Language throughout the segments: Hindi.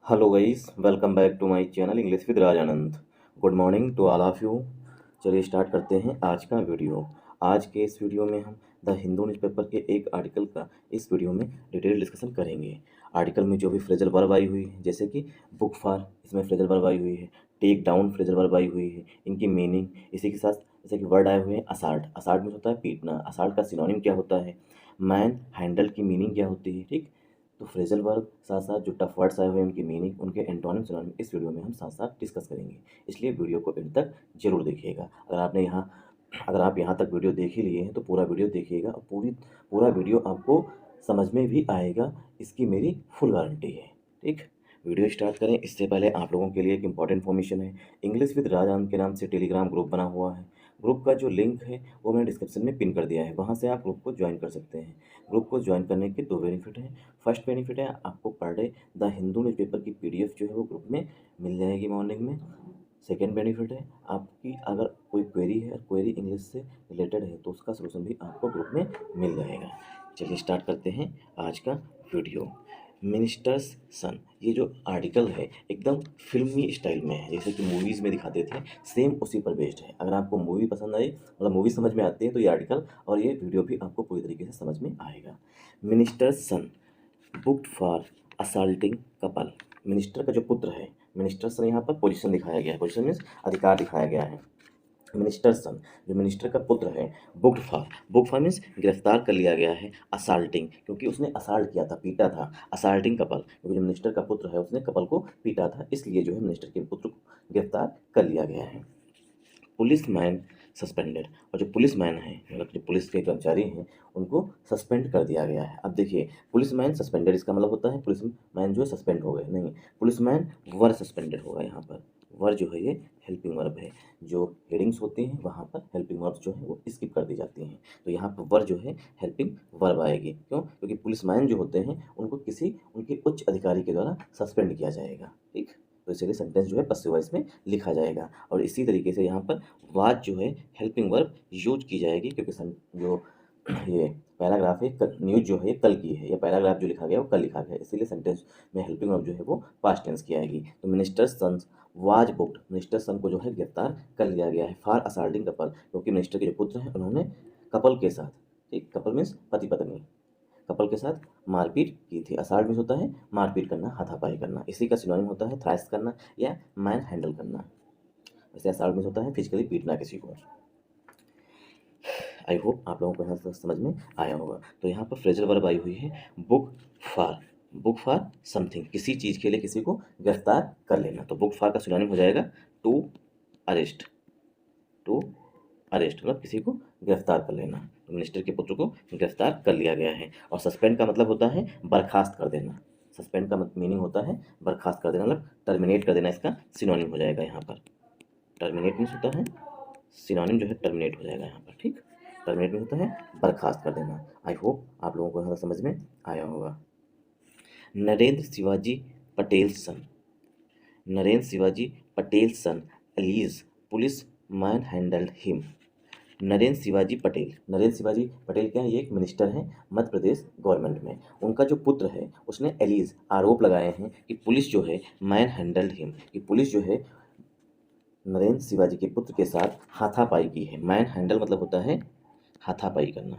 Hello guys, welcome back to my channel English with Raj Anand. Good morning to all of you. चलिए स्टार्ट करते हैं आज का वीडियो। आज के इस वीडियो में हम द हिंदू न्यूज़पेपर के एक आर्टिकल का इस वीडियो में डिटेल डिस्कशन करेंगे। आर्टिकल में जो भी फ्रेजल वर्ब आई हुई है, जैसे कि बुक फॉर, इसमें फ्रेजल वर्ब आई हुई है, टेक डाउन फ्रेजल वर्ब आई हुई है, इनकी मीनिंग, इसी के साथ जैसे कि वर्ड आए हुए हैं असाल्ट। असाल्ट में होता है पीटना, असाल्ट का सिनोनिम क्या होता है, मैन हैंडल की मीनिंग क्या होती है। ठीक, तो फ्रेजल वर्ब साथ साथ जो टफ वर्ड्स आए हुए हैं उनकी मीनिंग, उनके एंटोनिम सिनोनिम इस वीडियो में हम साथ साथ डिस्कस करेंगे। इसलिए वीडियो को एंड तक जरूर देखिएगा। अगर आप यहाँ तक वीडियो देख ही लिए हैं तो पूरा वीडियो देखिएगा, और पूरा वीडियो आपको समझ में भी आएगा, इसकी मेरी फुल गारंटी है। ठीक, वीडियो स्टार्ट करें इससे पहले आप लोगों के लिए एक इंपॉर्टेंट इन्फॉर्मेशन है। इंग्लिश विद राजान के नाम से टेलीग्राम ग्रुप बना हुआ है। ग्रुप का जो लिंक है वो मैंने डिस्क्रिप्शन में पिन कर दिया है, वहाँ से आप ग्रुप को ज्वाइन कर सकते हैं। ग्रुप को ज्वाइन करने के दो बेनिफिट हैं। फर्स्ट बेनिफिट है, आपको per day the Hindu newspaper की पीडीएफ जो है वो ग्रुप में मिल जाएगी मॉर्निंग में। सेकेंड बेनिफिट है, आपकी अगर कोई क्वेरी है, क्वेरी इंग्लिश से रिलेटेड है, तो उसका सलूशन भी आपको ग्रुप में मिल जाएगा। चलिए स्टार्ट करते हैं आज का वीडियो। मिनिस्टर्स सन, ये जो आर्टिकल है एकदम फिल्मी स्टाइल में है, जैसे कि मूवीज़ में दिखाते थे, सेम उसी पर बेस्ड है। अगर आपको मूवी पसंद आई, मतलब मूवी समझ में आती है, तो ये आर्टिकल और ये वीडियो भी आपको पूरी तरीके से समझ में आएगा। Minister's son booked for assaulting couple. Minister का जो पुत्र है, मिनिस्टर सन यहाँ पर पोजीशन दिखाया गया है, पोजीशन मीन्स अधिकार दिखाया गया है। मिनिस्टर सन, जो मिनिस्टर का पुत्र है, बुक फॉर मीन्स गिरफ्तार कर लिया गया है। असाल्टिंग, क्योंकि उसने असाल्ट किया था, पीटा था। असाल्टिंग कपल, क्योंकि जो मिनिस्टर का पुत्र है उसने कपल को पीटा था, इसलिए जो है मिनिस्टर के पुत्र को गिरफ्तार कर लिया गया है। पुलिस मैन सस्पेंडेड, और जो पुलिस मैन है, मतलब जो पुलिस के कर्मचारी हैं, उनको सस्पेंड कर दिया गया है। अब देखिए, पुलिस मैन सस्पेंडेड, इसका मतलब होता है पुलिस मैन जो है सस्पेंड हो गए, नहीं, पुलिस मैन वर सस्पेंडेड होगा। यहाँ पर वर जो है ये हेल्पिंग वर्ब है। जो हेडिंग्स होती हैं वहाँ पर हेल्पिंग वर्ब जो है वो स्किप कर दी जाती हैं, तो यहाँ पर वर जो है हेल्पिंग वर्ब आएगी। क्यों? क्योंकि पुलिस मैन जो होते हैं उनको किसी उनके उच्च अधिकारी के द्वारा सस्पेंड किया जाएगा। ठीक, तो इसलिए सेंटेंस जो है पसिव वॉइस में लिखा जाएगा। और इसी तरीके से यहाँ पर वाज जो है हेल्पिंग वर्ब यूज की जाएगी, क्योंकि जो ये पैराग्राफ है, न्यूज जो है ये कल की है, या पैराग्राफ जो लिखा गया वो कल लिखा गया है, इसीलिए सेंटेंस में हेल्पिंग वर्ब जो है वो पास्ट टेंस की आएगी। तो minister son was booked, minister son को जो है गिरफ्तार कर लिया गया है फॉर असाल्टिंग कपल, क्योंकि मिनिस्टर के जो पुत्र हैं उन्होंने कपल के साथ, ठीक, कपल मीन्स पति पत्नी, कपल के साथ मारपीट की थी। असाल्ट मीन्स होता है मारपीट करना, हाथापाई करना, इसी का सिनोनिम होता है थ्रैश करना या मैन हैंडल करना। वैसे असाल्ट मीन्स होता है फिजिकली पीटना किसी को। आई होप आप लोगों को यहाँ तक समझ में आया होगा। तो यहाँ पर फ्रेजल वर्ब आई हुई है book for, book for something, किसी चीज़ के लिए किसी को गिरफ्तार कर लेना। तो बुक फॉर का सिनोनिम हो जाएगा टू अरेस्ट, टू अरेस्ट मतलब किसी को गिरफ्तार कर लेना। तो मिनिस्टर के पुत्र को गिरफ्तार कर लिया गया है। और सस्पेंड का मतलब होता है बर्खास्त कर देना। सस्पेंड का मीनिंग होता है बर्खास्त कर देना, मतलब टर्मिनेट कर देना, इसका सिनोनिम हो जाएगा यहाँ पर। टर्मिनेट मीन्स होता है, सिनोनिम जो है टर्मिनेट हो जाएगा यहाँ पर। ठीक, टर्मिनेट मीन्स होता है बर्खास्त कर देना। आई होप आप लोगों को यहाँ समझ में आया होगा। Narendra Shivaji Patel son, Narendra Shivaji Patel son alleges police man handled him. Narendra Shivaji Patel, Narendra Shivaji Patel क्या है, ये एक मिनिस्टर हैं मध्य प्रदेश गवर्नमेंट में। उनका जो पुत्र है उसने एलीज आरोप लगाए हैं कि पुलिस जो है मैन हैंडल्ड हिम, कि पुलिस जो है नरेंद्र शिवाजी के पुत्र के साथ हाथापाई की है। मैन हैंडल मतलब होता है हाथापाई करना,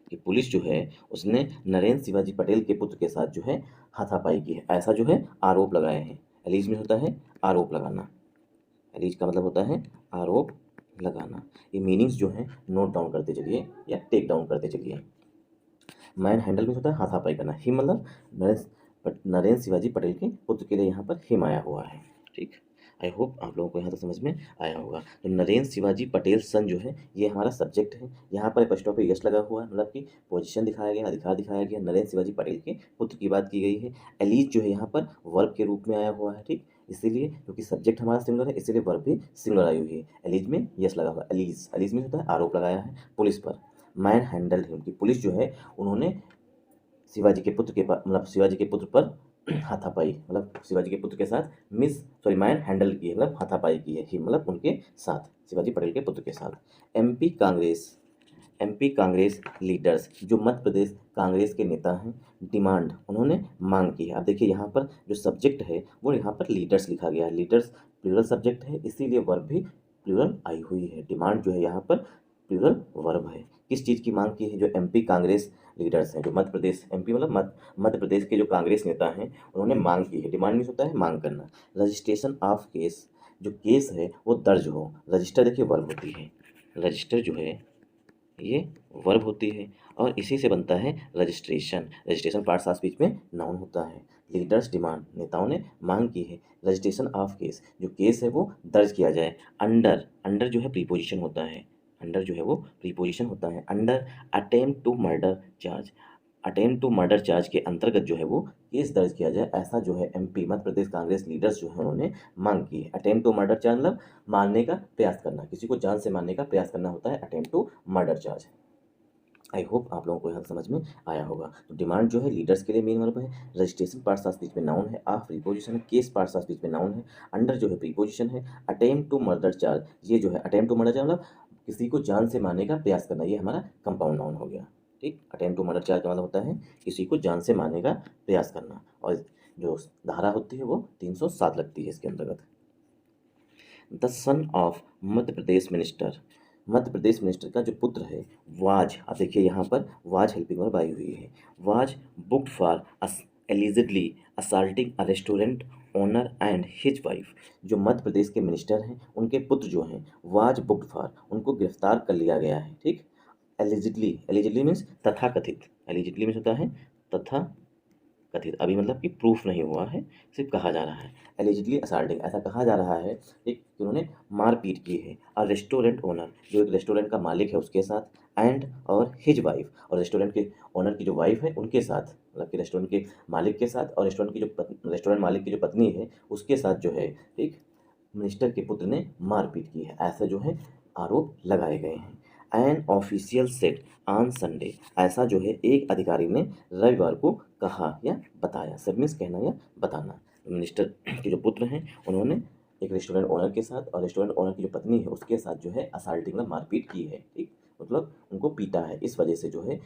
कि पुलिस जो है उसने नरेंद्र शिवाजी पटेल के पुत्र के साथ जो है हाथापाई की है, ऐसा जो है आरोप लगाए हैं। एलीज में होता है आरोप लगाना, एलीज का मतलब होता है आरोप लगाना। ये मीनिंग्स जो हैं नोट डाउन करते चलिए या टेक डाउन करते चलिए। मैन हैंडल में होता है हाथापाई करना, हिम मतलब नरेंद्र शिवाजी पटेल के पुत्र के लिए यहाँ पर हिम आया हुआ है। ठीक, आई होप आप लोगों को यहाँ तक समझ में आया होगा। तो नरेंद्र शिवाजी पटेल सन जो है ये हमारा सब्जेक्ट है। यहाँ पर एपॉस्ट्रोफी पे यस लगा हुआ है, मतलब कि पोजीशन दिखाया गया, अधिकार दिखाया गया, नरेंद्र शिवाजी पटेल के पुत्र की बात की गई है। एलीज जो है यहाँ पर वर्ब के रूप में आया हुआ है। ठीक, इसीलिए क्योंकि सब्जेक्ट हमारा सिंगुलर है, इसीलिए वर्ब भी सिंगुलर आई हुई है। एलीज में यस लगा हुआ है, एलीज, एलीज में होता है आरोप लगाया है पुलिस पर। मैन हैंडल हिम, की पुलिस जो है उन्होंने शिवाजी के पुत्र के मतलब शिवाजी के पुत्र पर हाथापाई, मतलब शिवाजी के पुत्र के साथ मैन हैंडल की है, मतलब हाथापाई की है, ही मतलब उनके साथ, शिवाजी पटेल के पुत्र के साथ। MP Congress, MP Congress leaders, जो मध्य प्रदेश कांग्रेस के नेता हैं, डिमांड, उन्होंने मांग की है। अब देखिए यहाँ पर जो सब्जेक्ट है वो यहाँ पर लीडर्स लिखा गया है, लीडर्स प्लूरल सब्जेक्ट है, इसीलिए वर्ब भी प्लूरल आई हुई है। डिमांड जो है यहाँ पर प्लूरल वर्ब है। किस चीज़ की मांग की है? जो एमपी कांग्रेस लीडर्स हैं, जो मध्य प्रदेश, एमपी मतलब मध्य प्रदेश के जो कांग्रेस नेता हैं, उन्होंने मांग की है। डिमांड मीन्स होता है मांग करना। रजिस्ट्रेशन ऑफ केस, जो केस है वो दर्ज हो। रजिस्टर देखिए वर्ब होती है, रजिस्टर जो है ये वर्ब होती है और इसी से बनता है registration. Registration parts of speech में नाउन होता है। लीडर्स डिमांड, नेताओं ने मांग की है। रजिस्ट्रेशन ऑफ केस, जो केस है वो दर्ज किया जाए। अंडर, अंडर जो है प्रीपोजिशन होता है, अंडर जो है वो प्रीपोजिशन होता है। Under attempt to murder charge, attempt to murder charge के अंतर्गत जो है वो केस दर्ज किया जाए, ऐसा जो है एमपी मध्य प्रदेश कांग्रेस लीडर्स जो है उन्होंने मांग की है। अटेम्प्ट टू मर्डर चार्ज मतलब मारने का प्रयास करना, किसी को जान से मारने का प्रयास करना होता है attempt to murder charge. I hope आप लोगों को यहाँ समझ में आया होगा। तो डिमांड जो है लीडर्स के लिए मेन वर्ब है। रजिस्ट्रेशन पार्ट्स ऑफ स्पीच में नाउन है। ऑफ प्रीपोजिशन है। केस पार्ट्स ऑफ स्पीच में नाउन है। अंडर जो है प्रीपोजिशन है। अटेम्प्ट टू मर्डर चार्ज, ये जो है अटेम्प्ट टू मर्डर चार्ज मतलब किसी को जान से मारने का प्रयास करना, ये हमारा कंपाउंड नाउन हो गया। ठीक, अटेम्प्ट टू मर्डर चार्ज का मतलब होता है किसी को जान से मारने का प्रयास करना, और जो धारा होती है वो 307 लगती है इसके अंतर्गत। The son of Madhya Pradesh minister, Madhya Pradesh minister का जो पुत्र है वाज, अब देखिए यहाँ पर वाज हेल्पिंग वर्ब आई हुई है। Was booked for allegedly assaulting a restaurant owner and his wife, जो मध्य प्रदेश के मिनिस्टर हैं उनके पुत्र जो हैं वाज बुक्ड फॉर, उनको गिरफ्तार कर लिया गया है। ठीक, एलिजिडली, एलिजिडली मीन्स तथाकथित, एलिजिडली मीन्स होता है तथा कथित, अभी मतलब कि प्रूफ नहीं हुआ है, सिर्फ कहा जा रहा है। एलिजिडली असल्टिंग, ऐसा कहा जा रहा है कि उन्होंने मारपीट की है। और रेस्टोरेंट ओनर, जो एक रेस्टोरेंट का मालिक है उसके साथ, एंड और हिज वाइफ, और रेस्टोरेंट के ओनर की जो वाइफ है उनके साथ, मतलब कि रेस्टोरेंट के मालिक के साथ और रेस्टोरेंट की जो रेस्टोरेंट मालिक की जो पत्नी है उसके साथ जो है, ठीक, मिनिस्टर के पुत्र ने मारपीट की है, ऐसे जो है आरोप लगाए गए हैं। An official set on Sunday, ऐसा जो है एक अधिकारी ने रविवार को कहा या बताया। सब मीन्स कहना या बताना। मिनिस्टर के जो पुत्र हैं उन्होंने एक रेस्टोरेंट ओनर के साथ और रेस्टोरेंट ओनर की जो पत्नी है उसके साथ जो है असल्टिंग में मारपीट की है। ठीक, मतलब उनको पीटा है, इस वजह से जो है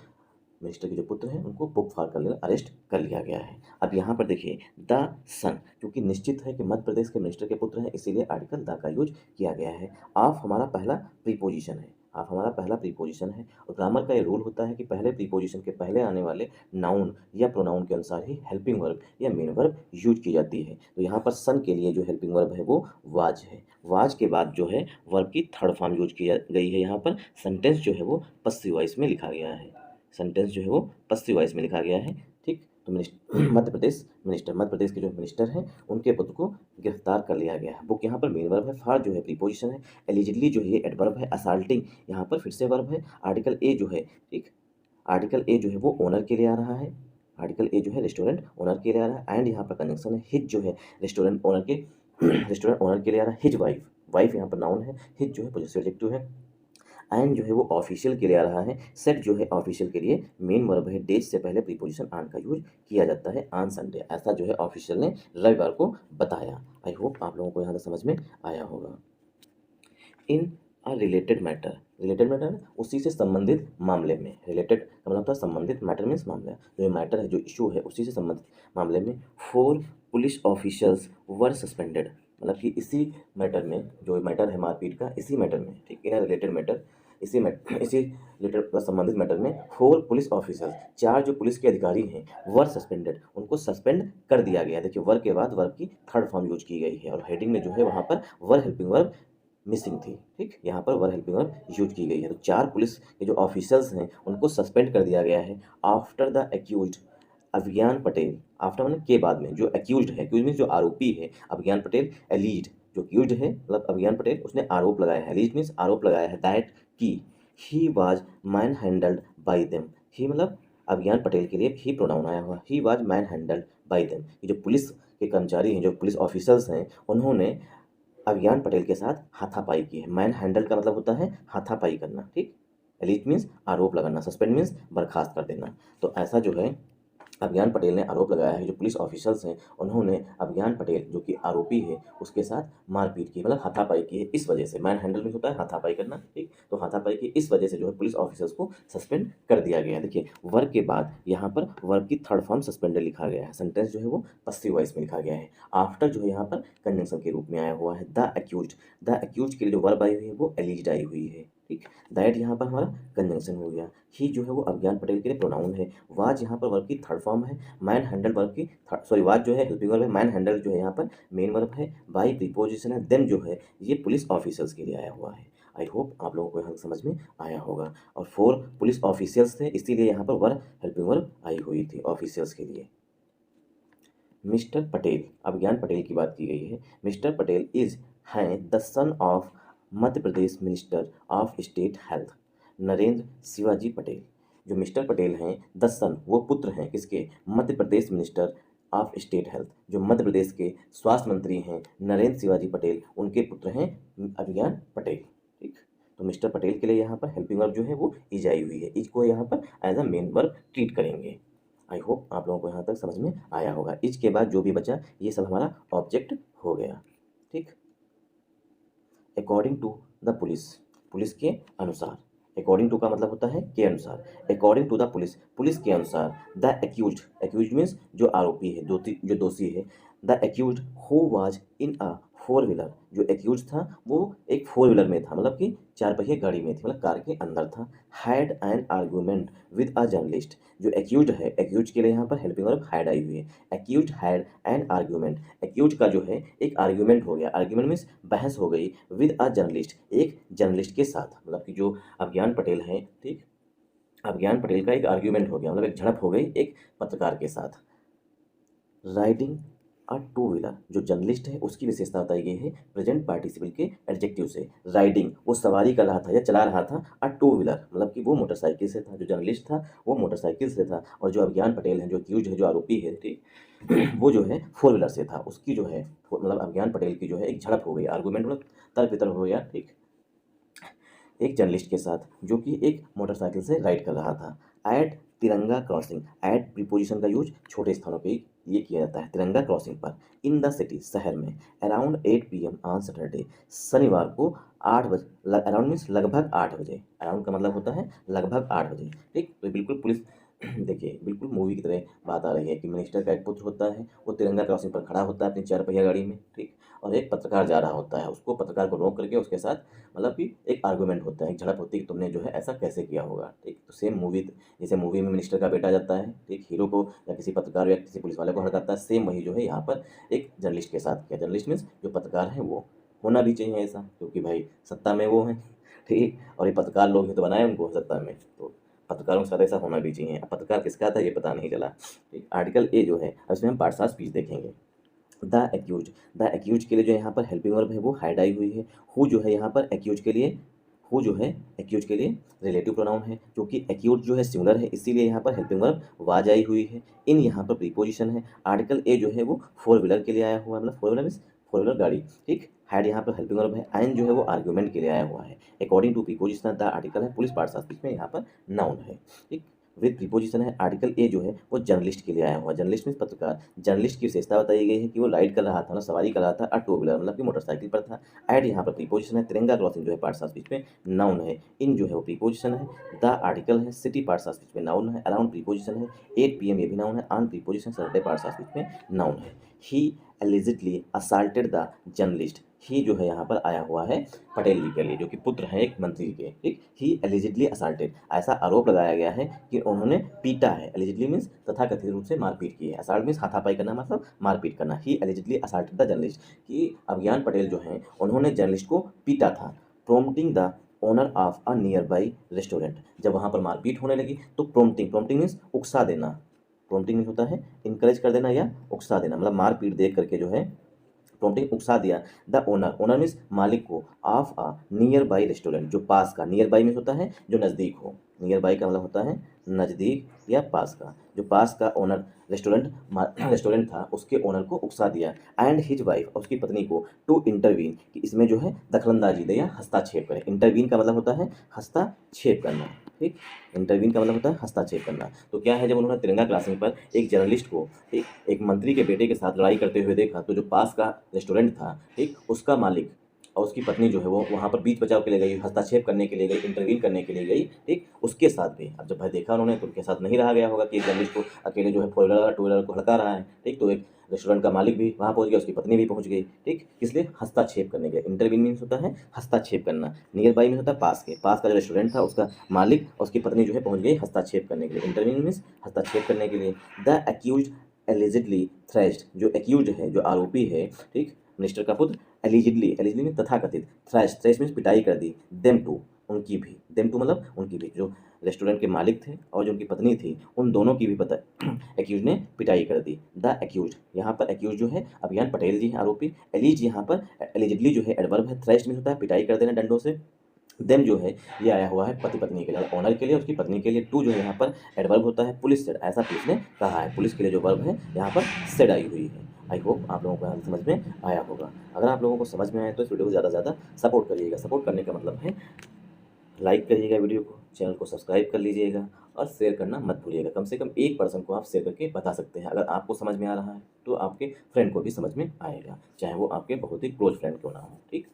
मिनिस्टर के जो पुत्र हैं उनको बुक फार कर लिया, अरेस्ट कर लिया गया है। अब यहाँ पर देखिए द सन, क्योंकि निश्चित है कि मध्य प्रदेश के मिनिस्टर के पुत्र हैं इसीलिए आर्टिकल द का यूज किया गया है। ऑफ हमारा पहला प्रीपोजिशन है, ऑफ हमारा पहला प्रीपोजिशन है, और ग्रामर का ये रूल होता है कि पहले प्रीपोजिशन के पहले आने वाले नाउन या प्रोनाउन के अनुसार ही हेल्पिंग वर्ब या मेन वर्ब यूज की जाती है। तो यहाँ पर सन के लिए जो हेल्पिंग वर्ब है वो वाज है। वाज के बाद जो है वर्ब की थर्ड फॉर्म यूज की गई है। यहाँ पर सेंटेंस जो है वो पस्सिव वॉइस में लिखा गया है, सेंटेंस जो है वो पस्सिव वॉइस में लिखा गया है। ठीक, तो मध्य प्रदेश मिनिस्टर, मध्य प्रदेश के जो मिनिस्टर हैं उनके पुत्र को गिरफ्तार कर लिया गया है। बुक यहाँ पर मेन वर्ब है, फार जो है प्रीपोजिशन है, एलिजिडली जो है ये एडवर्ब है, असल्टिंग यहाँ पर फिर से वर्ब है, आर्टिकल ए जो है, ठीक, आर्टिकल ए जो है वो ओनर के लिए आ रहा है, आर्टिकल ए जो है रेस्टोरेंट ओनर के लिए आ रहा है, एंड यहाँ पर कनेक्शन है हिज जो है रेस्टोरेंट ओनर के रेस्टोरेंट ओनर के लिए आ रहा है, हिज वाइफ, वाइफ यहाँ पर नाउन है, हिज जो है पोजेसिव एडजेक्टिव है, एंड जो है वो ऑफिशियल के लिए आ रहा है, सेट जो है ऑफिशियल के लिए मेन वर्ब है, डेज से पहले प्रीपोजिशन ऑन का यूज किया जाता है, ऑन संडे, ऐसा जो है ऑफिशियल ने रविवार को बताया। आई होप आप लोगों को यहाँ से समझ में आया होगा। In a related matter, related matter उसी से संबंधित मामले में, रिलेटेड का मतलब होता है संबंधित, मैटर मीन्स मामला, जो मैटर है जो इशू है उसी से संबंधित मामले में 4 पुलिस ऑफिशियल्स वर सस्पेंडेड, मतलब कि इसी मैटर में, जो मैटर है मारपीट का, इसी मैटर में, ठीक, इन रिलेटेड मैटर, इसी रिलेटेड संबंधित मैटर में 4 पुलिस ऑफिसर्स, 4 जो पुलिस के अधिकारी हैं वर सस्पेंडेड, उनको सस्पेंड कर दिया गया। देखिए वर के बाद वर्ब की थर्ड फॉर्म यूज की गई है और हेडिंग में जो है वहाँ पर वर हेल्पिंग वर्ब मिसिंग थी। ठीक, यहाँ पर वर हेल्पिंग वर्ब यूज की गई है। तो 4 पुलिस के जो ऑफिसर्स हैं उनको सस्पेंड कर दिया गया है। After the accused Abhigyan Patel, after मैंने के बाद में, जो एक्यूज्ड है, एक्यूज मीन्स जो आरोपी है, अभिज्ञान पटेल, एलीड जो एक्यूज्ड है मतलब अभिज्ञान पटेल, उसने आरोप लगाया है, एलीड मीन्स आरोप लगाया है, दैट की he was manhandled by them, he मतलब अभिज्ञान पटेल के लिए ही प्रोनाउन आया हुआ, he was manhandled by them, ये जो पुलिस के कर्मचारी हैं, जो पुलिस ऑफिसर्स हैं, उन्होंने अभिज्ञान पटेल के साथ हाथापाई की है। मैन हैंडल का मतलब होता है हाथापाई करना। ठीक, एलिट मीन्स आरोप लगाना, सस्पेंड मीन्स बर्खास्त कर देना। तो ऐसा जो है अभिज्ञान पटेल ने आरोप लगाया है जो पुलिस ऑफिसर्स हैं उन्होंने अभिज्ञान पटेल जो कि आरोपी है उसके साथ मारपीट की, मतलब हाथापाई की है। इस वजह से मैन हैंडल में होता है हाथापाई करना, ठीक, तो हाथापाई की इस वजह से जो है पुलिस ऑफिसर्स को सस्पेंड कर दिया गया है। देखिए वर्ब के बाद यहाँ पर वर्ब की थर्ड फॉर्म सस्पेंडेड लिखा गया है, सेंटेंस जो है वो पसिव वॉइस में लिखा गया है। आफ्टर जो है यहाँ पर कंजंक्शन के रूप में आया हुआ है। द अक्यूज के लिए जो वर्ब आई हुई है वो एलिज्ड आई हुई है, ठीक। दैट यहाँ पर हमारा कंजंक्शन हो गया। ही जो है वो अभिज्ञान पटेल के लिए प्रोनाउन है। वाज यहाँ पर वर्ब की थर्ड फॉर्म है। मैन हैंडल वर्ब की वाज जो है हेल्पिंग वर्ब है। मैन हैंडल जो है यहाँ पर मेन वर्ब है। बाई प्रीपोजिशन है। देम जो है ये पुलिस ऑफिसर्स के लिए आया हुआ है। आई होप आप लोगों को यहाँ समझ में आया होगा। और 4 पुलिस ऑफिसर्स थे इसीलिए यहाँ पर वर्ब हेल्पिंग वर्ब आई हुई थी ऑफिसर्स के लिए। मिस्टर पटेल, अभिज्ञान पटेल की बात की गई है। मिस्टर पटेल हैं the son of Madhya Pradesh minister of state health Narendra Shivaji Patel. जो मिस्टर पटेल हैं द सन, वो पुत्र हैं किसके, Madhya Pradesh minister of state health, जो मध्य प्रदेश के स्वास्थ्य मंत्री हैं नरेंद्र शिवाजी पटेल, उनके पुत्र हैं अभिज्ञान पटेल, ठीक। तो मिस्टर पटेल के लिए यहाँ पर हेल्पिंग वर्ब जो है वो इज आई हुई है। इज को यहाँ पर as a main verb treat करेंगे। आई होप आप लोगों को यहाँ तक समझ में आया होगा। इज के बाद जो भी बचा ये सब हमारा ऑब्जेक्ट हो गया, ठीक। According to the police, police के अनुसार, अकॉर्डिंग टू का मतलब होता है के अनुसार। According to the police, police के अनुसार द एक्यूज्ड मीन्स जो आरोपी है, जो दोषी है। The accused who was in a four wheeler, जो एक्यूज था वो एक फोर व्हीलर में था, मतलब कि 4 पहिए गाड़ी में थी, मतलब कार के अंदर था। Had an argument with a journalist, जो एक्यूज है, एक्यूज के लिए यहाँ पर हेल्पिंग वर्ब हैड आई हुई है। Accused had an argument, accused का जो है एक आर्गूमेंट हो गया। आर्गूमेंट मीन्स बहस हो गई विद अ जर्नलिस्ट, एक जर्नलिस्ट के साथ, मतलब कि जो अभिज्ञान पटेल हैं, ठीक, अभिज्ञान पटेल का एक आर्ग्यूमेंट हो गया, मतलब एक झड़प हो गई एक पत्रकार के साथ। राइडिंग अ टू व्हीलर, जो जर्नलिस्ट है उसकी विशेषता बताई गई है प्रेजेंट पार्टिसिपल के एडजेक्टिव से। राइडिंग वो सवारी कर रहा था या चला रहा था, अ टू व्हीलर मतलब कि वो मोटरसाइकिल से था, जो जर्नलिस्ट था वो मोटरसाइकिल से था, और जो अभिज्ञान पटेल है जो एक्यूज है जो आरोपी है, ठीक, वो जो है फोर व्हीलर से था। उसकी जो है मतलब अभिज्ञान पटेल की जो है एक झड़प हो गई, आर्गूमेंट मतलब तर्क वितर्क हो गया, ठीक, एक जर्नलिस्ट के साथ जो कि एक मोटरसाइकिल से राइड कर रहा था। एट तिरंगा क्रॉसिंग, एट प्रीपोजिशन का यूज छोटे स्थानों पे ये किया जाता है, तिरंगा क्रॉसिंग पर। इन द सिटी, शहर में। अराउंड 8 PM ऑन सैटरडे, शनिवार को 8 बजे, अराउंड मीन्स लगभग 8 बजे, अराउंड का मतलब होता है लगभग 8 बजे, ठीक। तो बिल्कुल पुलिस देखिए बिल्कुल मूवी की तरह बात आ रही है कि मिनिस्टर का एक पुत्र होता है, वो तिरंगा क्रॉसिंग पर खड़ा होता है अपनी 4 पहिया गाड़ी में, ठीक, और एक पत्रकार जा रहा होता है, उसको पत्रकार को रोक करके उसके साथ मतलब कि एक आर्गूमेंट होता है, एक झड़प होती है कि तुमने जो है ऐसा कैसे किया होगा, ठीक। तो सेम मूवी, जैसे मूवी में मिनिस्टर का बेटा जाता है, ठीक, हीरो को या किसी पत्रकार या किसी पुलिस वाले को हड़काता है, सेम वही जो है यहाँ पर एक जर्नलिस्ट के साथ किया। जर्नलिस्ट मीन्स जो पत्रकार है वो होना भी चाहिए ऐसा, क्योंकि भाई सत्ता में वो हैं, ठीक, और ये पत्रकार लोग हैं तो बनाए उनको सत्ता में, तो पत्रकारों के साथ ऐसा होना भी चाहिए। अब पत्रकार किसका था ये पता नहीं चला, ठीक। आर्टिकल ए जो है इसमें हम पार्ट 7 स्पीच देखेंगे। द एक्यूज, द एक्यूज के लिए जो यहाँ पर हेल्पिंग वर्ब है वो हाइड आई हुई है। हु जो है यहाँ पर एक्यूज के लिए, हु जो है एक्यूज के लिए रिलेटिव प्रोनाउन है, क्योंकि एक्यूज जो है सिंगुलर है इसीलिए यहाँ पर हेल्पिंग वर्ब वाज आई हुई है। इन यहाँ पर प्रीपोजिशन है। आर्टिकल ए जो है वो फोर व्हीलर के लिए आया हुआ है, मतलब four wheeler means four wheeler गाड़ी, ठीक। हैड यहाँ पर हेल्पिंग वर्ब है। एंड जो है वो आर्ग्यूमेंट के लिए आया हुआ है। According to preposition the article है पुलिस पार्ट स्पीच में यहाँ पर नाउन है, ठीक। विद प्रीपोजिशन है। आर्टिकल ए जो है वो जर्नलिस्ट के लिए आया हुआ है। जर्नलिस्ट मीन्स पत्रकार। जर्नलिस्ट की विशेषता बताई गई है कि वो राइड कर रहा था, मतलब सवारी कर रहा था, अ टू व्हीलर मतलब कि मोटरसाइकिल पर था। एड यहाँ पर प्रीपोजिशन है। तिरंगा क्रॉसिंग जो है पार्ट स्पीच में नाउन है। इन जो है वो प्रीपोजिशन है। द आर्टिकल है। सिटी पार्ट स्पीच में नाउन है। अराउंड प्रीपोजिशन है। 8 PM ये भी नाउन है। On preposition Saturday part speech में नाउन है। ही एलिजिडली असल्टेड द जर्नलिस्ट, ही जो है यहाँ पर आया हुआ है पटेल जी के लिए जो कि पुत्र हैं एक मंत्री के, ठीक। ही एलिजिडली असल्टेड, ऐसा आरोप लगाया गया है कि उन्होंने पीटा है। एलिजिडली मीन्स तथाकथित रूप से मारपीट की है। असल्ट मीन्स हाथापाई करना मतलब मारपीट करना। ही एलिजिडली असल्टेड द जर्नलिस्ट, कि अभिज्ञान पटेल जो हैं उन्होंने जर्नलिस्ट को पीटा था। Prompting the owner of a nearby restaurant, जब वहाँ पर मारपीट होने लगी तो प्रोम्प्टिंग मीन्स उकसा देना। प्रोम्प्टिंग मीन्स होता है इनकरेज कर देना या उकसा देना, मतलब मारपीट देख करके जो है प्रोम्प्टिंग उकसा दिया। द ओनर मीन्स मालिक को, of a nearby restaurant, जो पास का, नियर बाई मीन्स होता है जो नज़दीक हो, नियर बाई का मतलब होता है नज़दीक या पास का, जो पास का ओनर रेस्टोरेंट था उसके ओनर को उकसा दिया। एंड हिज वाइफ, उसकी पत्नी को, टू इंटरवीन, कि इसमें जो है दखलंदाजी दे या हस्तक्षेप करे। इंटरवीन का मतलब होता है हस्तक्षेप करना, ठीक, इंटरवीन का मतलब होता है हस्तक्षेप करना। तो क्या है, जब उन्होंने तिरंगा क्रॉसिंग पर एक जर्नलिस्ट को, ठीक, एक मंत्री के बेटे के साथ लड़ाई करते हुए देखा, तो जो पास का रेस्टोरेंट था, ठीक, उसका मालिक और उसकी पत्नी जो है वो वहाँ पर बीच बचाव के लिए गई, हस्तक्षेप करने के लिए गई, इंटरवीन करने के लिए गई, ठीक, उसके साथ भी। अब जब भाई देखा उन्होंने तो उनके साथ नहीं रहा गया होगा कि एक जर्नलिस्ट को अकेले जो है फोर व्हीलर टू व्हीलर को हड़का रहा है, ठीक, तो एक रेस्टोरेंट का मालिक भी वहाँ पहुँच गया, उसकी पत्नी भी पहुँच गई, ठीक, इसलिए हस्तक्षेप करने के लिए। इंटरवीन मीन्स होता है हस्तक्षेप करना, नियर बाई में होता है पास के, पास का जो रेस्टोरेंट था उसका मालिक और उसकी पत्नी जो है पहुँच गई हस्तक्षेप करने के लिए। इंटरवीन मीन्स हस्तक्षेप करने के लिए। द एक्यूज एलिजिडली थ्रेश्ड, जो एक्यूज है, जो आरोपी है, ठीक, मिनिस्टर का पुत्र, एलिजिडली, एलिजिडली में तथाकथित, थ्रेश, थ्रेश मीन्स पिटाई कर दी, देम टू, उनकी भी, देम टू मतलब उनकी भी, जो रेस्टोरेंट के मालिक थे और जो उनकी पत्नी थी, उन दोनों की भी पता एक्यूज ने पिटाई कर दी। द एक्यूज, यहाँ पर एक्यूज जो है अभियान पटेल जी हैं आरोपी। एलिज यहाँ पर एलिजिडली जो है एडवर्ब है, थ्रेश्ड मीन्स होता है पिटाई कर देना डंडों से। देम जो है ये आया हुआ है पति पत्नी के लिए, ओनर के लिए, उसकी पत्नी के लिए। टू जो है यहाँ पर एडवर्ब होता है, पुलिस सेड, ऐसा पुलिस ने कहा है, पुलिस के लिए जो वर्ब है यहाँ पर सेड आई हुई है। आई होप आप लोगों को यहाँ समझ में आया होगा। अगर आप लोगों को समझ में आए तो इस वीडियो को ज़्यादा से ज़्यादा सपोर्ट करिएगा। सपोर्ट करने का मतलब है लाइक करिएगा वीडियो को, चैनल को सब्सक्राइब कर लीजिएगा और शेयर करना मत भूलिएगा। कम से कम एक पर्सन को आप शेयर करके बता सकते हैं। अगर आपको समझ में आ रहा है तो आपके फ्रेंड को भी समझ में आएगा, चाहे वो आपके बहुत ही क्लोज फ्रेंड क्यों ना हो, ठीक।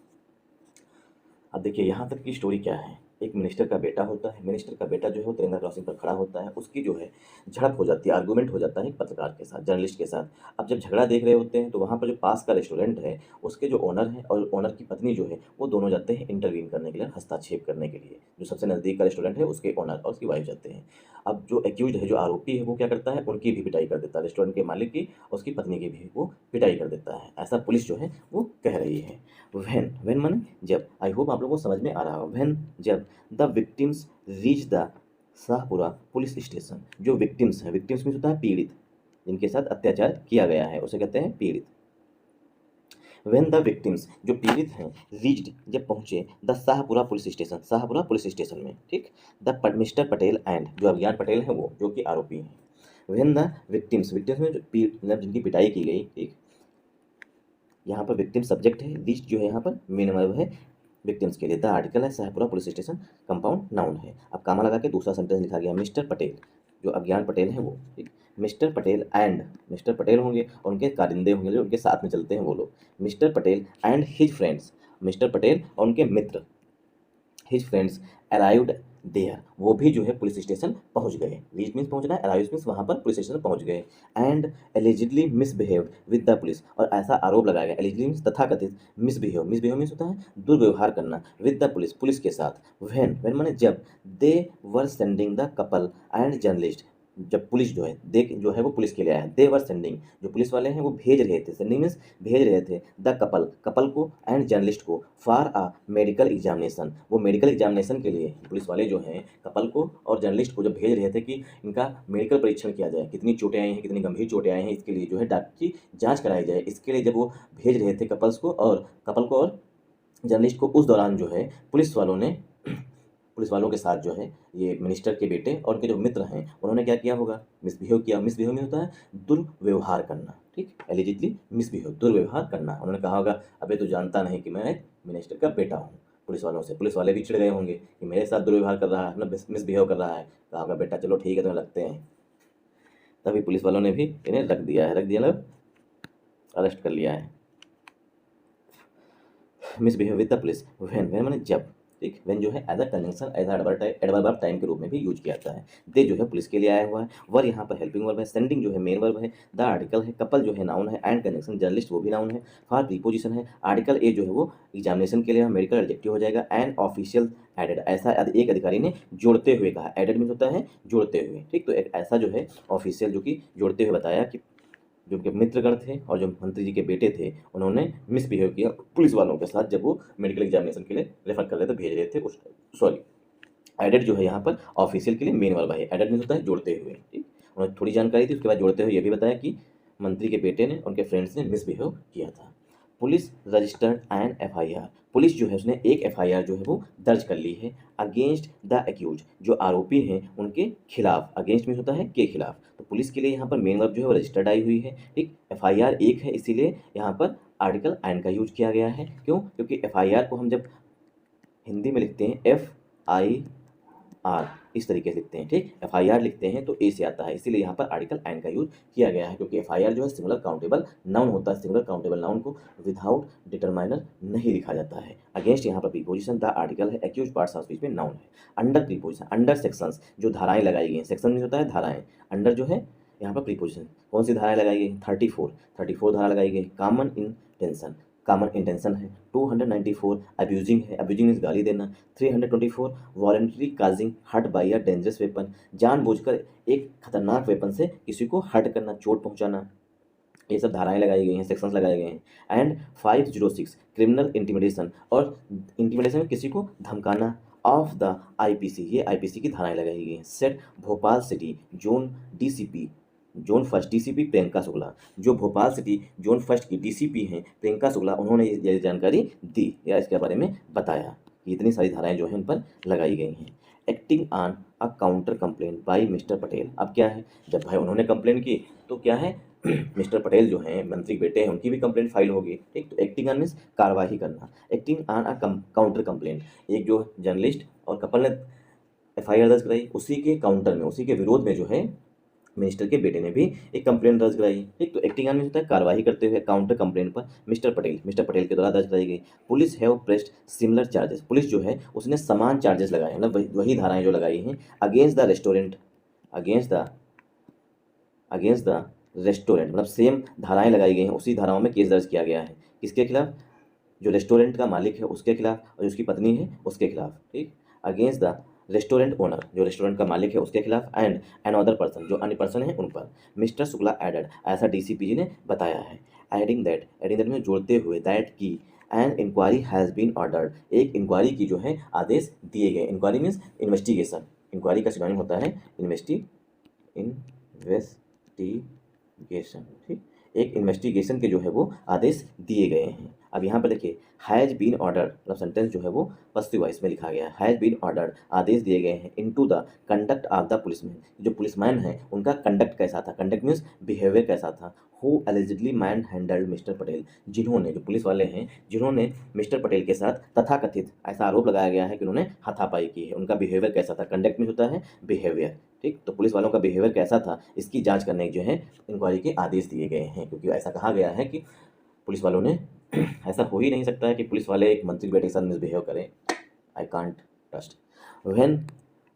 अब देखिए यहाँ तक की स्टोरी क्या है। एक मिनिस्टर का बेटा होता है, मिनिस्टर का बेटा जो है वो तिरंगा क्रॉसिंग पर खड़ा होता है, उसकी जो है झड़प हो जाती है, आर्गूमेंट हो जाता है एक पत्रकार के साथ, जर्नलिस्ट के साथ। अब जब झगड़ा देख रहे होते हैं तो वहाँ पर जो पास का रेस्टोरेंट है उसके जो ओनर हैं और ओनर की पत्नी जो है वो दोनों जाते हैं इंटरवीन करने के लिए, हस्तक्षेप करने के लिए। जो सबसे नज़दीक का रेस्टोरेंट है उसके ओनर और उसकी वाइफ जाते हैं। अब जो एक्यूज है, जो आरोपी है, वो क्या करता है, उनकी भी पिटाई कर देता है, रेस्टोरेंट के मालिक की और उसकी पत्नी की भी वो पिटाई कर देता है, ऐसा पुलिस जो है वो कह रही है। व्हेन माने जब, आई होप आप लोगों को समझ में आ रहा हो। व्हेन जब the victims reach the Shahpura police station, जो विक्टिम्स हैं, विक्टिम्स में होता है पीड़ित, जिनके साथ अत्याचार किया गया है उसे कहते हैं पीड़ित। व्हेन द विक्टिम्स, जो पीड़ित हैं, रीच्ड, जब पहुंचे, the Shahpura police station, Shahpura police station में, ठीक, द मिस्टर पटेल एंड, जो अभियान पटेल हैं वो, जो कि आरोपी हैं। व्हेन द विक्टिम्स, विक्टिम्स में जो मतलब जिनकी पिटाई की गई, ठीक, यहाँ पर विक्टिम सब्जेक्ट है, रीच जो है यहाँ पर मेन वर्ब है विक्टिम्स के लिए। द आर्टिकल है Shahpura police station, compound noun है। अब कामा लगा के दूसरा सेंटेंस लिखा गया, मिस्टर पटेल, जो अज्ञान पटेल हैं वो, ठीक, mister Patel and, mister Patel होंगे और उनके कारिंदे होंगे जो उनके साथ में चलते हैं वो लोग। Mister Patel and his friends, mister Patel और उनके मित्र, हिज फ्रेंड्स अराइव्ड देयर, वो भी जो है पुलिस स्टेशन पहुंच गए। रीच मीन्स पहुंचना, अराइव मीन्स वहां पर पुलिस स्टेशन पहुंच गए। And allegedly misbehaved with the police, और ऐसा आरोप लगाया गया, एलिजिडली मीन्स तथाकथित, मिसबिहेव, मिसबिहेव मीन्स होता है दुर्व्यवहार करना, विद द पुलिस, पुलिस के साथ। व्हेन माने जब, they were sending the couple and journalist, जब पुलिस जो है, देख जो है वो पुलिस के लिए आया है, दे वर सेंडिंग, जो पुलिस वाले हैं वो भेज रहे थे, सेंडिंग मीन्स भेज रहे थे, द कपल, कपल को, एंड जर्नलिस्ट को, फॉर अ मेडिकल एग्जामिनेशन, वो मेडिकल एग्जामिनेशन के लिए पुलिस वाले जो हैं कपल को और जर्नलिस्ट को जब भेज रहे थे कि इनका मेडिकल परीक्षण किया जाए, कितनी चोटें आई हैं, कितनी गंभीर चोटें आई हैं, इसके लिए जो है डॉक्टर की जाँच कराई जाए, इसके लिए जब वो भेज रहे थे कपल को और जर्नलिस्ट को, उस दौरान जो है पुलिस वालों के साथ जो है ये मिनिस्टर के बेटे और उनके जो मित्र हैं उन्होंने क्या किया होगा, मिसबिहेव किया। मिसबिहेव में होता है दुर्व्यवहार करना, ठीक, एलिजिडली मिसबिहेव, दुर्व्यवहार करना। उन्होंने कहा होगा अबे तू जानता नहीं कि मैं एक मिनिस्टर का बेटा हूँ, पुलिस वालों से। पुलिस वाले भी चिढ़ गए होंगे कि मेरे साथ दुर्व्यवहार कर रहा है, मतलब मिसबिहेव कर रहा है। कहा होगा बेटा चलो ठीक है तुम्हें लगते हैं। तभी पुलिस वालों ने भी इन्हें रख दिया है, मतलब अरेस्ट कर लिया है। Misbehave with the police, when माने जब, ठीक, व्हेन जो है as a conjunction, as adverb of time के रूप में भी यूज किया जाता है। दे जो है पुलिस के लिए आया हुआ है, वर यहाँ पर हेल्पिंग वर्ब है, सेंडिंग जो है मेन वर्ब है, द आर्टिकल है, कपल जो है नाउन है, एंड कंजंक्शन जर्नलिस्ट वो भी नाउन है, फॉर प्रीपोजिशन है, आर्टिकल ए जो है वो एग्जामिनेशन के लिए मेडिकल एडजेक्टिव हो जाएगा, एंड ऑफिशियल एडेड, ऐसा एक अधिकारी ने जोड़ते हुए कहा, एडेड मीन होता है जोड़ते हुए, ठीक, तो एक ऐसा जो है ऑफिशियल जो कि जोड़ते हुए बताया कि जो उनके मित्रगण थे और जो मंत्री जी के बेटे थे उन्होंने मिसबिहेव किया पुलिस वालों के साथ जब वो मेडिकल एग्जामिनेशन के लिए रेफर कर रहे थे, भेज रहे थे उस, सॉरी, एडेड जो है यहाँ पर ऑफिशियल के लिए मेन वर्ब है, एडेड मीन होता है जोड़ते हुए, ठीक। उन्होंने थोड़ी जानकारी थी, उसके बाद जोड़ते हुए ये भी बताया कि मंत्री के बेटे ने, उनके फ्रेंड्स ने मिसबिहेव किया था। Police registered an FIR, police जो है उसने एक एफआईआर जो है वो दर्ज कर ली है अगेंस्ट द एक्यूज, जो आरोपी हैं उनके खिलाफ, अगेंस्ट में होता है के खिलाफ, तो पुलिस के लिए यहाँ पर मेन वर्ब जो है वो रजिस्टर्ड आई हुई है, ठीक। एफआईआर एक है इसीलिए यहाँ पर आर्टिकल एन का यूज किया गया है, क्यों, क्योंकि एफआईआर को हम जब हिंदी में लिखते हैं FIR आर इस तरीके से लिखते हैं, ठीक। FIR लिखते हैं तो ए से आता है, इसीलिए यहाँ पर आर्टिकल एंड का यूज किया गया है, क्योंकि FIR जो है सिंगुलर काउंटेबल नाउन होता है। सिंगुलर काउंटेबल नाउन को विदाउट डिटरमाइनर नहीं लिखा जाता है। अगेंस्ट यहाँ पर प्रीपोजिशन, द आर्टिकल है, एक्यूज पार्ट्स ऑफ स्पीच में नाउन है। अंडर प्रीपोजिशन, अंडर सेक्शंस जो धाराएं लगाई गई हैं, सेक्शन में होता है धाराएं, अंडर जो है यहाँ पर प्रीपोजिशन। कौन सी धाराएं लगाई गई? 34 धारा लगाई गई। कॉमन इंटेंशन, कॉमन इंटेंशन है। 294 अब्यूजिंग है, अब्यूजिंग मीन्स गाली देना। 324 voluntary causing hurt by a dangerous weapon, जानबूझकर एक खतरनाक वेपन से किसी को हर्ट करना, चोट पहुंचाना। ये सब धाराएं लगाई गई हैं, सेक्शंस लगाए गए हैं। एंड 506 क्रिमिनल इंटिमिडेशन, और इंटिमिडेशन में किसी को धमकाना। ऑफ द IPC, ये IPC की धाराएं लगाई गई हैं। Set Bhopal city zone DCP, zone first DCP Priyanka Shukla, जो भोपाल सिटी जोन फर्स्ट की DCP हैं प्रियंका शुक्ला, उन्होंने ये जानकारी दी या इसके बारे में बताया। इतनी सारी धाराएं जो हैं उन पर लगाई गई हैं। Acting on a counter complaint by mister Patel, अब क्या है, जब भाई उन्होंने कंप्लेंट की तो क्या है मिस्टर पटेल जो हैं मंत्री बेटे हैं, उनकी भी कंप्लेंट फाइल होगी, ठीक। तो एक्टिंग ऑन मीन्स कार्रवाई करना। Acting on a counter complaint, एक जो जर्नलिस्ट और कपल ने FIR दर्ज कराई, उसी के काउंटर में, उसी के विरोध में जो है मिनिस्टर के बेटे ने भी एक कंप्लेंट दर्ज कराई, ठीक। तो एक्टिंग ऑन होता है कार्रवाई करते हुए, काउंटर कंप्लेंट पर मिस्टर पटेल के द्वारा दर्ज कराई गई। Police have pressed similar charges, police जो है उसने समान चार्जेस लगाए, मतलब वही धाराएं जो लगाई हैं। Against the restaurant, against the restaurant, मतलब सेम धाराएं लगाई गई हैं, उसी धाराओं में केस दर्ज किया गया है। किसके खिलाफ? जो रेस्टोरेंट का मालिक है उसके खिलाफ, और उसकी पत्नी है उसके खिलाफ, ठीक। अगेंस्ट द रेस्टोरेंट ओनर, जो रेस्टोरेंट का मालिक है उसके खिलाफ, एंड अनदर पर्सन, जो अन्य पर्सन है उन पर। मिस्टर शुक्ला एडेड, ऐसा DCP जी ने बताया है। एडिंग दैट में जोड़ते हुए, दैट की an inquiry has been ordered, एक इंक्वायरी की जो है आदेश दिए गए। इंक्वायरी मीन्स इन्वेस्टिगेशन, इंक्वायरी का सिनोनिम होता है इन्वेस्टिगेशन, ठीक। एक इन्वेस्टिगेशन के जो है वो आदेश दिए गए हैं। अब यहाँ पर देखिए, हैज़ बीन ऑर्डर्ड, मतलब सेंटेंस जो है वो पॉजिटिव वॉइस में लिखा गया है। हैज़ बीन ऑर्डर्ड, आदेश दिए गए हैं। Into the conduct of the policeman, जो पुलिसमैन है उनका कंडक्ट कैसा था, कंडक्ट मीन्स बिहेवियर कैसा था। Who allegedly man handled mister Patel, जिन्होंने, जो पुलिस वाले हैं जिन्होंने मिस्टर पटेल के साथ तथाकथित, ऐसा आरोप लगाया गया है कि उन्होंने हाथापाई की है, उनका बिहेवियर कैसा था। कंडक्ट में होता है बिहेवियर, ठीक। तो पुलिस वालों का बिहेवियर कैसा था, इसकी जांच करने जो है इंक्वायरी के आदेश दिए गए हैं, क्योंकि ऐसा कहा गया है कि पुलिस वालों ने ऐसा हो ही नहीं सकता है कि पुलिस वाले एक मंत्री बेटे के साथ मिसबिहेव करें। I can't trust. When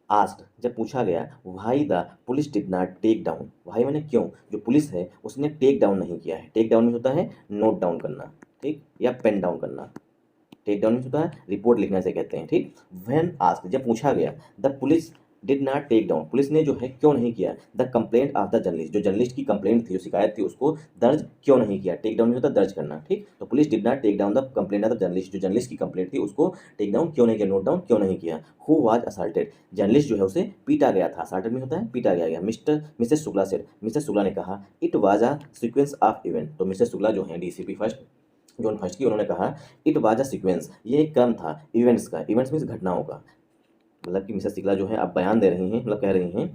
asked, जब पूछा गया, why the police did not take down, why मैंने क्यों, जो पुलिस है उसने टेक डाउन नहीं किया है। टेक डाउन में होता है नोट डाउन करना, ठीक, या पेन डाउन करना। टेक डाउन में होता है रिपोर्ट लिखने से कहते हैं, ठीक। व्हेन आस्क्ड, जब पूछा गया, the police did not take down, police ने जो है क्यों नहीं किया, the complaint of the journalist, जो जर्नलिस्ट की कंप्लेंट थी, जो शिकायत थी, उसको दर्ज क्यों नहीं किया। टेक डाउन में होता है दर्ज करना, ठीक। तो police did not take down the complaint of the journalist, जो जर्नलिस्ट की कंप्लेंट थी उसको टेक डाउन क्यों नहीं किया, नोट डाउन क्यों नहीं किया। हु वाज असल्टेड, जर्नलिस्ट जो है उसे पीटा गया था। असल्टेड में होता है पीटा गया। Mrs Shukla said, Mrs Shukla ने कहा, it was a sequence of event, तो मिसेस शुक्ला जो है DCP फर्स्ट जोन फर्स्ट की, उन्होंने कहा इट वाज अ सीक्वेंस, ये एक क्रम था इवेंट्स का, इवेंट्स मीन्स घटनाओं का, मतलब कि मिसेस शुक्ला जो है अब बयान दे रही हैं, मतलब कह रही हैं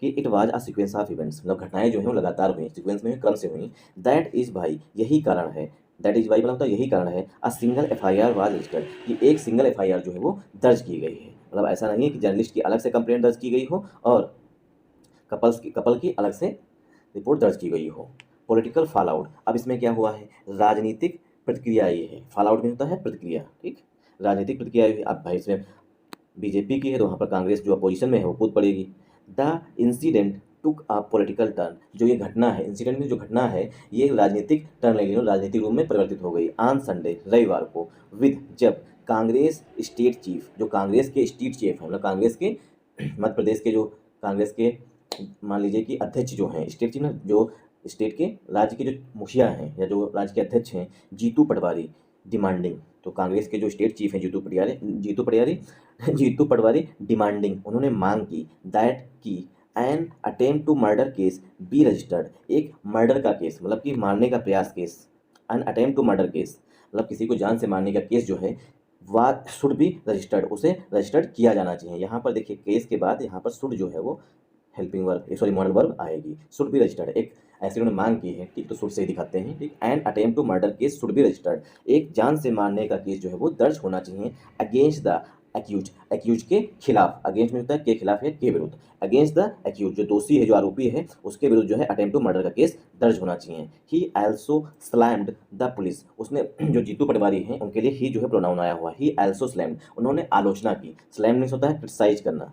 कि it was a sequence of events, मतलब घटनाएं जो हैं वो लगातार हुई, सीक्वेंस में क्रम से हुई। दैट इज भाई, यही कारण है, दैट इज भाई मतलब यही कारण है, a single FIR was registered, कि एक सिंगल FIR जो है वो दर्ज की गई है। मतलब ऐसा नहीं है कि जर्नलिस्ट की अलग से कंप्लेंट दर्ज की गई हो और कपल की अलग से रिपोर्ट दर्ज की गई हो। पॉलिटिकल फॉल आउट, अब इसमें क्या हुआ है, राजनीतिक प्रतिक्रिया ये है। फॉल आउट में होता है प्रतिक्रिया, ठीक, राजनीतिक प्रतिक्रिया। अब भाई इसमें BJP की है तो वहाँ पर कांग्रेस जो अपोजिशन में है वो कूद पड़ेगी। The incident took a political turn, जो ये घटना है, इंसिडेंट में जो घटना है ये राजनीतिक टर्न ले ली, राजनीतिक रूप में परिवर्तित हो गई। ऑन संडे, रविवार को, विद, जब कांग्रेस स्टेट चीफ, जो कांग्रेस के स्टेट चीफ हैं, मतलब कांग्रेस के मध्य प्रदेश के जो कांग्रेस के मान लीजिए कि अध्यक्ष जो हैं, स्टेट चीफ ना, जो स्टेट के राज्य के जो मुखिया हैं या जो राज्य के अध्यक्ष हैं, जीतू पटवारी डिमांडिंग, तो कांग्रेस के जो स्टेट चीफ हैं जीतू पटवारी डिमांडिंग, उन्होंने मांग की, दैट की an attempt to murder case be registered, एक मर्डर का केस, मतलब कि मारने का प्रयास case, an attempt to murder case, मतलब किसी को जान से मारने का केस जो है वह शुड बी रजिस्टर्ड, उसे रजिस्टर्ड किया जाना चाहिए। यहाँ पर देखिए केस के बाद यहाँ पर शुड जो है वो helping verb, sorry modal verb आएगी, शुड बी रजिस्टर्ड, एक ऐसे उन्होंने मांग की है, ठीक। तो शुड से ही दिखाते हैं, ठीक। And attempt to murder case should be registered, एक जान से मारने का केस जो है वो दर्ज होना चाहिए। अगेंस्ट द एक्यूज के खिलाफ, अगेंस्ट में होता है के खिलाफ है के विरुद्ध, अगेंस्ट द एक्यूज जो दोषी है जो आरोपी है उसके विरुद्ध जो है अटेम्प्ट टू मर्डर का केस दर्ज होना चाहिए। ही आल्सो स्लैम्ड द पुलिस, उसने जो जीतू पटवारी हैं उनके लिए ही जो है प्रोनाउन आया हुआ, ही आल्सो स्लैम्ड, उन्होंने आलोचना की। स्लैम मीन्स होता है क्रिटिसाइज करना,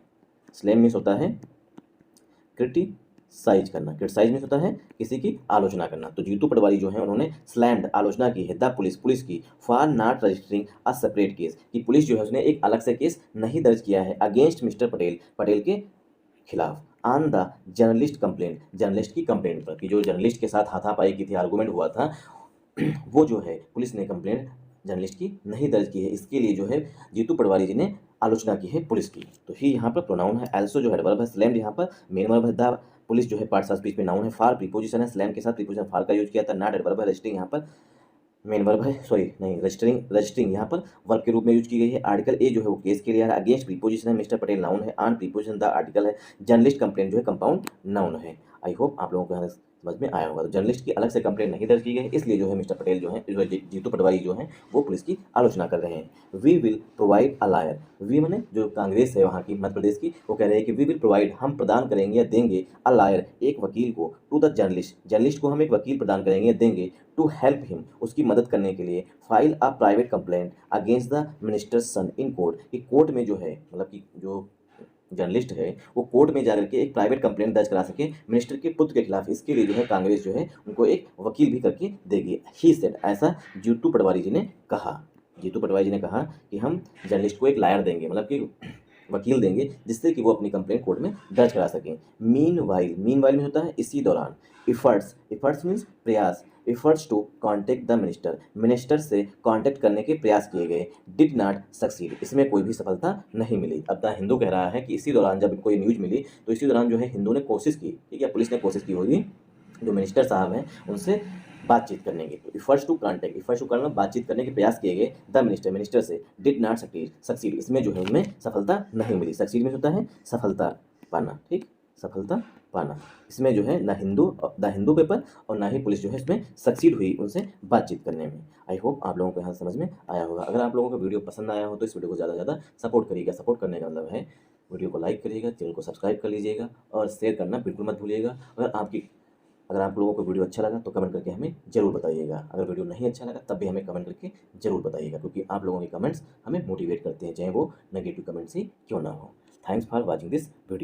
स्लैम मीन्स होता है क्रिटिसाइज करना, क्रिटिसाइज मीन्स होता है किसी की आलोचना करना। तो जीतू पटवारी जो है उन्होंने स्लैम्ड आलोचना की है द पुलिस की for not registering a separate case, कि पुलिस जो है उसने एक अलग से केस नहीं दर्ज किया है अगेंस्ट मिस्टर पटेल के खिलाफ on the journalist complaint, journalist की कंप्लेंट पर, कि जो जर्नलिस्ट के साथ हाथापाई की थी, आर्गूमेंट हुआ था, वो जो है पुलिस ने कंप्लेंट जर्नलिस्ट की नहीं दर्ज की है, इसके लिए जो है जीतू पटवारी जी ने आलोचना की है पुलिस की। तो ही यहाँ पर प्रोनाउन है, एल्सो जो है वर्ब है, स्लैम्ड यहाँ पर मेन वर्ब है, द पुलिस जो है पार्ट्स ऑफ स्पीच में नाउन है, फार प्रीपोजिशन है, स्लैम के साथ प्रीपोजिशन फार का यूज किया था, नॉट एडवर्ब है, रजिस्टरिंग यहाँ पर मेन वर्ब है, सॉरी नहीं रजिस्टरिंग यहाँ पर वर्ब के रूप में यूज की गई है। आर्टिकल ए जो है वो केस के लिए है, अगेंस्ट प्रीपोजिशन है, मिस्टर पटेल नाउन है, ऑन प्रीपोजिशन द आर्टिकल है, जर्नलिस्ट कंप्लेंट जो है कंपाउंड नाउन है। आई होप आप लोगों को यहाँ समझ में आया होगा। तो जर्नलिस्ट की अलग से कंप्लेंट नहीं दर्ज की गई, इसलिए जो है मिस्टर पटेल जो है जीतू पटवारी जो है वो पुलिस की आलोचना कर रहे हैं। We will provide a lawyer, we मैंने जो कांग्रेस है वहाँ की मध्य प्रदेश की, वो कह रहे हैं कि वी विल प्रोवाइड, हम प्रदान करेंगे या देंगे, अ लायर एक वकील को, टू द जर्नलिस्ट, जर्नलिस्ट को हम एक वकील प्रदान करेंगे या देंगे, टू हेल्प हिम उसकी मदद करने के लिए, file a private complaint against the minister's son in court, कि कोर्ट में जो है मतलब कि जो जर्नलिस्ट है वो कोर्ट में जाकर के एक प्राइवेट कंप्लेंट दर्ज करा सके मिनिस्टर के पुत्र के खिलाफ, इसके लिए जो है कांग्रेस जो है उनको एक वकील भी करके देगी। ही सेड, ऐसा जीतू पटवारी जी ने कहा, जीतू पटवारी जी ने कहा कि हम जर्नलिस्ट को एक लायर देंगे, मतलब कि वकील देंगे, जिससे कि वो अपनी कंप्लेंट कोर्ट में दर्ज करा सकें। मीन वाइल में होता है इसी दौरान, इफर्ट्स मीन्स प्रयास, efforts to contact the minister से कॉन्टेक्ट करने के प्रयास किए गए, डिड नॉट सक्सीड, इसमें कोई भी सफलता नहीं मिली। अब द हिंदू कह रहा है कि इसी दौरान जब इनको ये न्यूज मिली तो इसी दौरान जो है हिंदू ने कोशिश की, ठीक है, पुलिस ने कोशिश की होगी जो मिनिस्टर साहब हैं उनसे बातचीत करने की। तो efforts to contact, efforts to करना बातचीत करने के प्रयास किए गए, द मिनिस्टर से, डिड नॉट सक्सीड, इसमें जो है उनमें सफलता नहीं मिली। सक्सीड में होता है सफलता पाना, ठीक, सफलता पाना, इसमें जो है ना द हिंदू पेपर और ना ही पुलिस जो है इसमें सक्सीड हुई उनसे बातचीत करने में। आई होप आप लोगों को यहाँ समझ में आया होगा। अगर आप लोगों को वीडियो पसंद आया हो तो इस वीडियो को ज़्यादा से ज़्यादा सपोर्ट करिएगा। सपोर्ट करने का मतलब है वीडियो को लाइक करिएगा, चैनल को सब्सक्राइब कर लीजिएगा और शेयर करना बिल्कुल मत भूलिएगा। अगर आप लोगों को वीडियो अच्छा लगा तो कमेंट करके हमें ज़रूर बताइएगा। अगर वीडियो नहीं अच्छा लगा तब भी हमें कमेंट करके ज़रूर बताइएगा, क्योंकि आप लोगों के कमेंट्स हमें मोटिवेट करते हैं, चाहे वो नेगेटिव कमेंट्स ही क्यों ना हो। Thanks for watching this video.